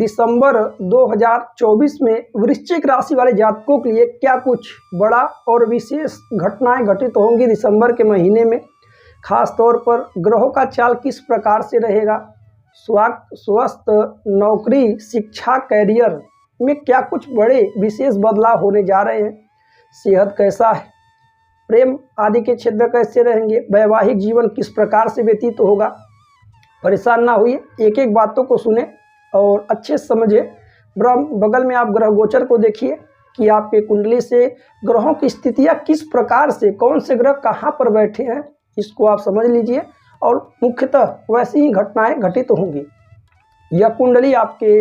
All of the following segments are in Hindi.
दिसंबर 2024 में वृश्चिक राशि वाले जातकों के लिए क्या कुछ बड़ा और विशेष घटनाएं घटित होंगी दिसंबर के महीने में। खास तौर पर ग्रहों का चाल किस प्रकार से रहेगा, स्वास्थ्य, नौकरी, शिक्षा, कैरियर में क्या कुछ बड़े विशेष बदलाव होने जा रहे हैं, सेहत कैसा है, प्रेम आदि के क्षेत्र कैसे रहेंगे, वैवाहिक जीवन किस प्रकार से व्यतीत होगा। परेशान ना होइए, एक एक बातों को सुने और अच्छे से समझिए। बगल में आप ग्रह गोचर को देखिए कि आपके कुंडली से ग्रहों की स्थितियां किस प्रकार से, कौन से ग्रह कहां पर बैठे हैं, इसको आप समझ लीजिए और मुख्यतः वैसी ही घटनाएं घटित होंगी। यह कुंडली आपके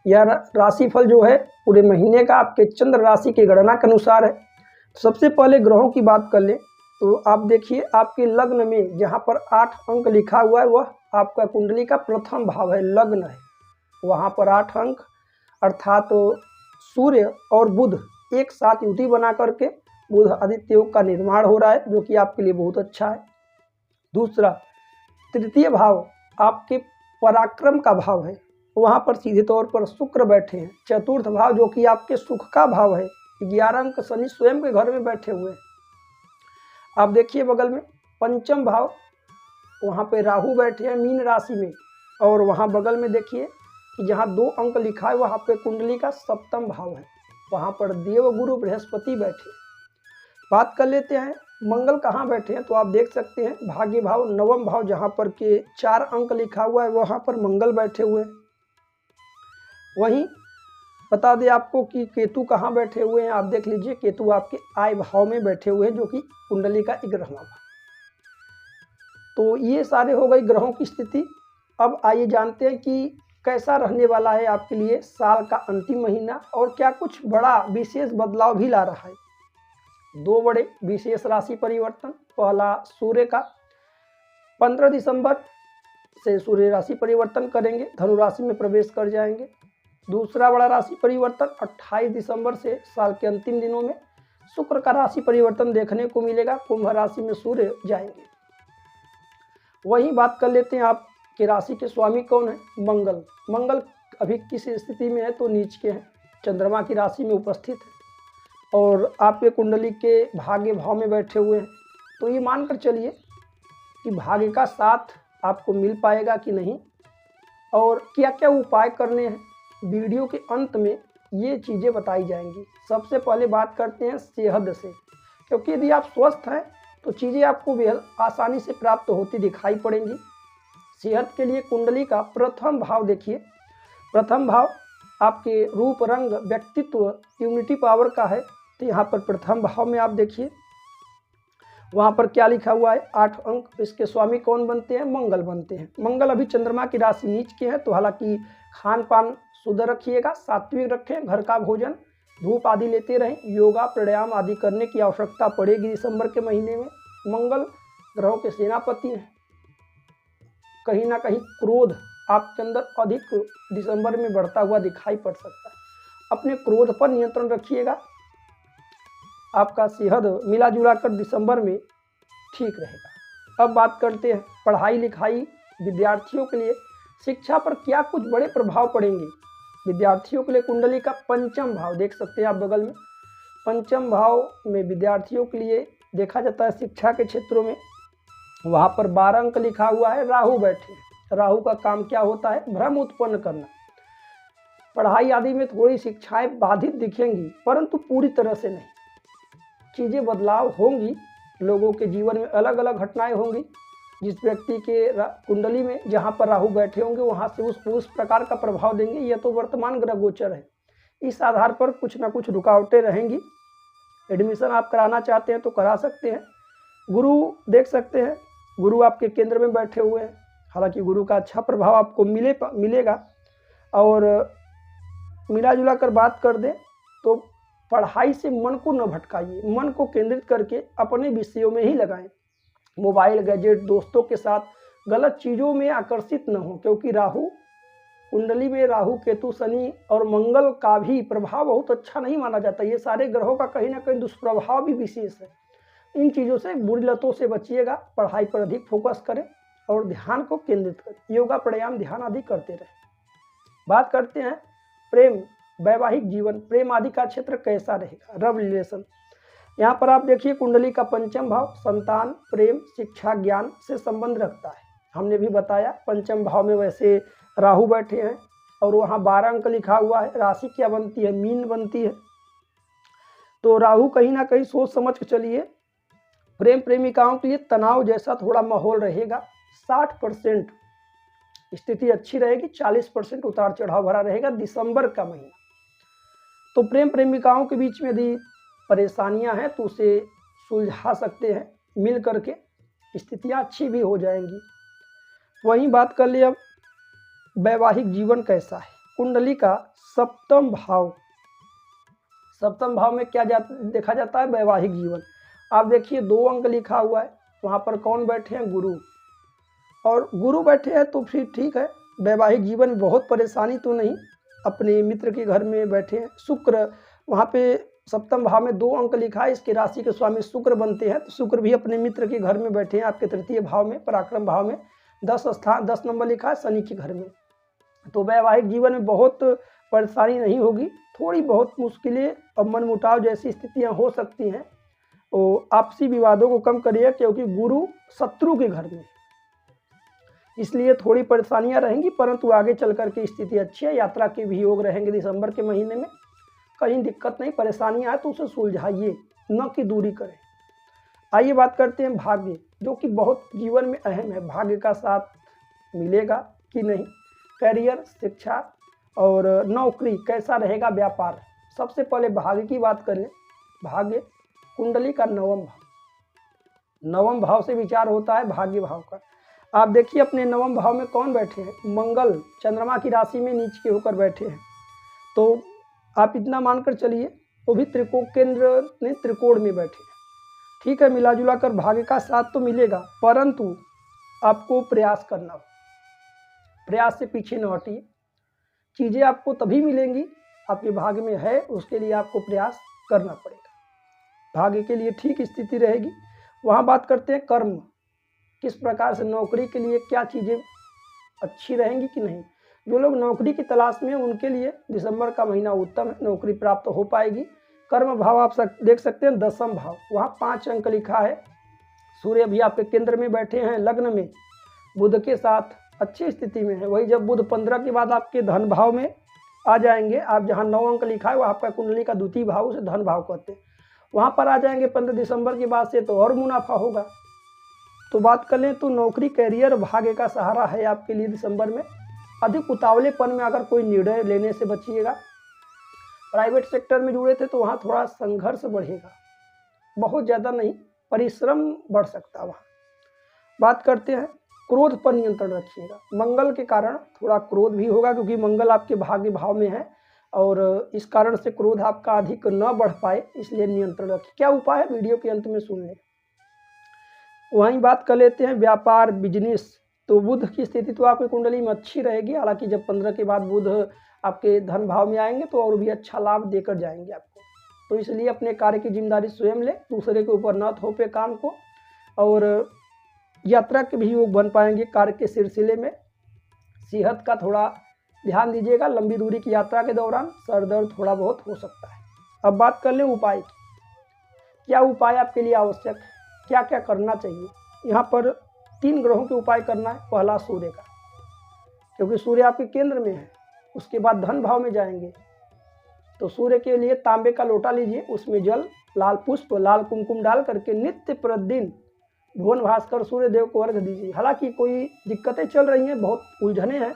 यह राशिफल जो है पूरे महीने का आपके चंद्र राशि की गणना के अनुसार है। सबसे पहले ग्रहों की बात कर ले तो आप देखिए आपके लग्न में जहां पर 8 अंक लिखा हुआ है वह आपका कुंडली का प्रथम भाव है, लग्न है, वहां पर 8 अंक अर्थात सूर्य और बुध एक साथ युति बना करके बुध आदित्य योग का निर्माण हो रहा है, जो कि आपके लिए बहुत अच्छा है। दूसरा, तृतीय भाव आपके पराक्रम का भाव है, वहां पर सीधे तौर पर शुक्र बैठे हैं। चतुर्थ भाव जो कि आपके सुख का भाव है, 11 अंक शनि स्वयं के घर में बैठे हुए हैं। आप देखिए बगल में पंचम भाव, वहां पे राहु बैठे हैं मीन राशि में, और वहां बगल में देखिए कि जहां 2 अंक लिखा है वहां पे कुंडली का सप्तम भाव है, वहां पर देव गुरु बृहस्पति बैठे। बात कर लेते हैं मंगल कहाँ बैठे हैं, तो आप देख सकते हैं भाग्य भाव नवम भाव जहां पर के 4 अंक लिखा हुआ है वहां पर मंगल बैठे हुए हैं। वहीं बता दें आपको कि केतु कहाँ बैठे हुए हैं, आप देख लीजिए केतु आपके आय भाव में बैठे हुए हैं, जो कि कुंडली का 11वां भाव। तो ये सारे हो गई ग्रहों की स्थिति। अब आइए जानते हैं कि कैसा रहने वाला है आपके लिए साल का अंतिम महीना और क्या कुछ बड़ा विशेष बदलाव भी ला रहा है। 2 बड़े विशेष राशि परिवर्तन। पहला, सूर्य का 15 दिसंबर से सूर्य राशि परिवर्तन करेंगे, धनु राशि में प्रवेश कर जाएंगे। दूसरा बड़ा राशि परिवर्तन 28 दिसंबर से साल के अंतिम दिनों में शुक्र का राशि परिवर्तन देखने को मिलेगा, कुंभ राशि में सूर्य जाएंगे। वहीं बात कर लेते हैं आपके राशि के स्वामी कौन है, मंगल। मंगल अभी किस स्थिति में है, तो नीच के हैं, चंद्रमा की राशि में उपस्थित है और आपके कुंडली के भाग्य भाव में बैठे हुए हैं। तो ये मानकर चलिए कि भाग्य का साथ आपको मिल पाएगा कि नहीं और क्या क्या उपाय करने हैं, वीडियो के अंत में ये चीज़ें बताई जाएंगी। सबसे पहले बात करते हैं सेहत से, क्योंकि यदि आप स्वस्थ हैं तो चीज़ें आपको बेहद आसानी से प्राप्त होती दिखाई पड़ेंगी। सेहत के लिए कुंडली का प्रथम भाव देखिए, प्रथम भाव आपके रूप, रंग, व्यक्तित्व, इम्यूनिटी पावर का है। तो यहाँ पर प्रथम भाव में आप देखिए वहाँ पर क्या लिखा हुआ है, 8 अंक। इसके स्वामी कौन बनते हैं, मंगल बनते हैं। मंगल अभी चंद्रमा की राशि नीच के हैं, तो हालांकि खान पान शुद्ध रखिएगा, सात्विक रखें, घर का भोजन, धूप आदि लेते रहें, योगा प्राणायाम आदि करने की आवश्यकता पड़ेगी दिसंबर के महीने में। मंगल ग्रहों के सेनापति हैं। कहीं ना कहीं क्रोध आपके अंदर अधिक दिसंबर में बढ़ता हुआ दिखाई पड़ सकता है, अपने क्रोध पर नियंत्रण रखिएगा। आपका सेहत मिला जुला कर दिसंबर में ठीक रहेगा। अब बात करते हैं पढ़ाई लिखाई, विद्यार्थियों के लिए शिक्षा पर क्या कुछ बड़े प्रभाव पड़ेंगे। विद्यार्थियों के लिए कुंडली का पंचम भाव देख सकते हैं आप बगल में, पंचम भाव में विद्यार्थियों के लिए देखा जाता है शिक्षा के क्षेत्रों में, वहाँ पर 12 अंक लिखा हुआ है, राहु बैठे। राहु का काम क्या होता है, भ्रम उत्पन्न करना। पढ़ाई आदि में थोड़ी शिक्षाएं बाधित दिखेंगी, परंतु पूरी तरह से नहीं, चीज़ें बदलाव होंगी। लोगों के जीवन में अलग अलग घटनाएं होंगी। जिस व्यक्ति के कुंडली में जहां पर राहु बैठे होंगे वहां से उस प्रकार का प्रभाव देंगे। यह तो वर्तमान ग्रह गोचर है, इस आधार पर कुछ ना कुछ रुकावटें रहेंगी। एडमिशन आप कराना चाहते हैं तो करा सकते हैं। गुरु देख सकते हैं, गुरु आपके केंद्र में बैठे हुए हैं, हालांकि गुरु का अच्छा प्रभाव आपको मिलेगा। और मिला जुला कर बात कर दें तो पढ़ाई से मन को न भटकाइए, मन को केंद्रित करके अपने विषयों में ही लगाएं। मोबाइल, गैजेट, दोस्तों के साथ गलत चीज़ों में आकर्षित न हो, क्योंकि राहु कुंडली में राहु, केतु, शनि और मंगल का भी प्रभाव बहुत अच्छा नहीं माना जाता। ये सारे ग्रहों का कहीं ना कहीं दुष्प्रभाव भी विशेष है। इन चीज़ों से, बुरी लतों से बचिएगा। पढ़ाई पर अधिक फोकस करें और ध्यान को केंद्रित करें, योगा प्राणायाम ध्यान आदि करते रहें। बात करते हैं प्रेम, वैवाहिक जीवन, प्रेम आदि का क्षेत्र कैसा रहेगा, लव रिलेशन। यहाँ पर आप देखिए कुंडली का पंचम भाव संतान, प्रेम, शिक्षा, ज्ञान से संबंध रखता है। हमने भी बताया पंचम भाव में वैसे राहु बैठे हैं और वहाँ 12 अंक लिखा हुआ है। राशि क्या बनती है, मीन बनती है। तो राहु कहीं ना कहीं सोच समझ के चलिए। प्रेम प्रेमिकाओं के लिए तनाव जैसा थोड़ा माहौल रहेगा। 60% स्थिति अच्छी रहेगी, 40% उतार चढ़ाव भरा रहेगा दिसंबर का महीना। तो प्रेम प्रेमिकाओं के बीच में यदि परेशानियां हैं तो उसे सुलझा सकते हैं मिल करके, स्थितियां अच्छी भी हो जाएंगी। वहीं बात कर ले अब वैवाहिक जीवन कैसा है। कुंडली का सप्तम भाव, सप्तम भाव में क्या देखा जाता है, वैवाहिक जीवन। आप देखिए 2 अंक लिखा हुआ है, वहाँ पर कौन बैठे हैं, गुरु। और गुरु बैठे हैं तो फिर ठीक है, वैवाहिक जीवन में बहुत परेशानी तो नहीं। अपने मित्र के घर में बैठे हैं। शुक्र वहाँ पे सप्तम भाव में 2 अंक लिखा है, इसके राशि के स्वामी शुक्र बनते हैं। तो शुक्र भी अपने मित्र के घर में बैठे हैं, आपके तृतीय भाव में, पराक्रम भाव में। 10 नंबर लिखा है शनि के घर में। तो वैवाहिक जीवन में बहुत परेशानी नहीं होगी, थोड़ी बहुत मुश्किलें और मनमुटाव जैसी स्थितियां हो सकती हैं। तो आपसी विवादों को कम करिए, क्योंकि गुरु शत्रु के घर में, इसलिए थोड़ी परेशानियां रहेंगी, परंतु आगे चल कर के स्थिति अच्छी है। यात्रा के भी योग रहेंगे दिसंबर के महीने में, कहीं दिक्कत नहीं। परेशानियां आए तो उसे सुलझाइए, न कि दूरी करें। आइए बात करते हैं भाग्य, जो कि बहुत जीवन में अहम है। भाग्य का साथ मिलेगा कि नहीं, करियर, शिक्षा और नौकरी कैसा रहेगा, व्यापार। सबसे पहले भाग्य की बात करें। भाग्य कुंडली का नवम भाव से विचार होता है भाग्य भाव का। आप देखिए अपने नवम भाव में कौन बैठे हैं, मंगल चंद्रमा की राशि में नीच के होकर बैठे हैं। तो आप इतना मानकर चलिए, वो भी त्रिकोण केंद्र में त्रिकोण में बैठे हैं। ठीक है, मिला जुला कर भाग्य का साथ तो मिलेगा, परंतु आपको प्रयास करना हो, प्रयास से पीछे न हटिए। चीज़ें आपको तभी मिलेंगी, आपके भाग्य में है, उसके लिए आपको प्रयास करना पड़ेगा। भाग्य के लिए ठीक स्थिति रहेगी। वहाँ बात करते हैं कर्म, किस प्रकार से नौकरी के लिए क्या चीज़ें अच्छी रहेंगी कि नहीं। जो लोग नौकरी की तलाश में हैं उनके लिए दिसंबर का महीना उत्तम है, नौकरी प्राप्त हो पाएगी। कर्म भाव आप देख सकते हैं 10वां भाव, वहाँ 5 अंक लिखा है। सूर्य भी आपके केंद्र में बैठे हैं, लग्न में बुध के साथ अच्छी स्थिति में है। वही जब बुध 15 के बाद आपके धन भाव में आ जाएंगे, आप जहाँ 9 अंक लिखा है वो आपका कुंडली का द्वितीय भाव, उसे धन भाव कहते हैं, वहाँ पर आ जाएंगे 15 दिसंबर के बाद से, तो और मुनाफा होगा। तो बात कर लें तो नौकरी, कैरियर, भाग्य का सहारा है आपके लिए दिसंबर में। अधिक उतावलेपन में अगर कोई निर्णय लेने से बचिएगा। प्राइवेट सेक्टर में जुड़े थे तो वहाँ थोड़ा संघर्ष बढ़ेगा, बहुत ज़्यादा नहीं, परिश्रम बढ़ सकता है वहाँ। बात करते हैं क्रोध पर नियंत्रण रखिएगा। मंगल के कारण थोड़ा क्रोध भी होगा, क्योंकि मंगल आपके भाग्य भाव में है और इस कारण से क्रोध आपका अधिक न बढ़ पाए, इसलिए नियंत्रण रखिए। क्या उपाय है वीडियो के अंत में सुन लें। वहीं बात कर लेते हैं व्यापार, बिजनेस। तो बुध की स्थिति तो आपकी कुंडली में अच्छी रहेगी, हालांकि जब 15 के बाद बुध आपके धन भाव में आएंगे तो और भी अच्छा लाभ देकर जाएंगे आपको। तो इसलिए अपने कार्य की जिम्मेदारी स्वयं ले, दूसरे के ऊपर न थोपे काम को। और यात्रा के भी योग बन पाएंगे कार्य के सिलसिले में। सेहत का थोड़ा ध्यान दीजिएगा, लंबी दूरी की यात्रा के दौरान सर दर्द थोड़ा बहुत हो सकता है। अब बात कर लें उपाय की, क्या उपाय आपके लिए आवश्यक है, क्या क्या करना चाहिए। यहाँ पर 3 ग्रहों के उपाय करना है। पहला सूर्य का, क्योंकि सूर्य आपके केंद्र में है। उसके बाद धन भाव में जाएंगे, तो सूर्य के लिए तांबे का लोटा लीजिए, उसमें जल, लाल पुष्प, लाल कुमकुम डाल करके नित्य प्रतिदिन भुवन भास्कर सूर्य देव को अर्घ दीजिए। हालांकि कोई दिक्कतें चल रही हैं, बहुत उलझने हैं,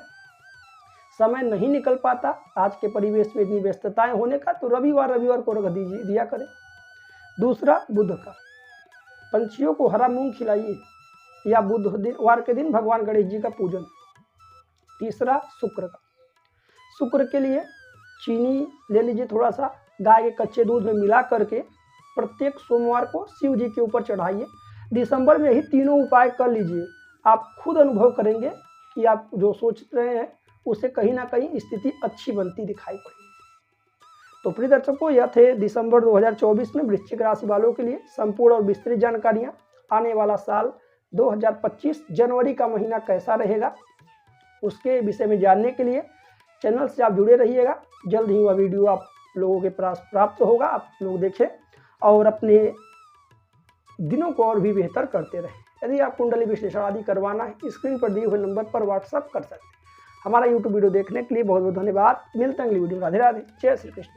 समय नहीं निकल पाता आज के परिवेश में, इतनी व्यस्तताएं होने का, तो रविवार को अर्घ दिया करें। दूसरा बुध का, पंछियों को हरा मूंग खिलाइए, या बुधवार के दिन भगवान गणेश जी का पूजन। तीसरा शुक्र का, शुक्र के लिए चीनी ले लीजिए थोड़ा सा, गाय के कच्चे दूध में मिला करके प्रत्येक सोमवार को शिव जी के ऊपर चढ़ाइए। दिसंबर में ही तीनों उपाय कर लीजिए, आप खुद अनुभव करेंगे कि आप जो सोच रहे हैं उससे कहीं ना कहीं स्थिति अच्छी बनती दिखाई पड़ेगी। तो प्रिय दर्शकों, यह थे दिसंबर 2024 में वृश्चिक राशि वालों के लिए संपूर्ण और विस्तृत जानकारियाँ। आने वाला साल 2025 जनवरी का महीना कैसा रहेगा, उसके विषय में जानने के लिए चैनल से आप जुड़े रहिएगा। जल्द ही वह वीडियो आप लोगों के पास प्राप्त होगा, आप लोग देखें और अपने दिनों को और भी बेहतर करते रहें। यदि आप कुंडली विश्लेषण आदि करवाना है, स्क्रीन पर दिए हुए नंबर पर व्हाट्सअप कर सकते हैं। हमारा यूट्यूब वीडियो देखने के लिए बहुत बहुत धन्यवाद। मिलते हैं अगली वीडियो। राधे राधे, जय श्री कृष्ण।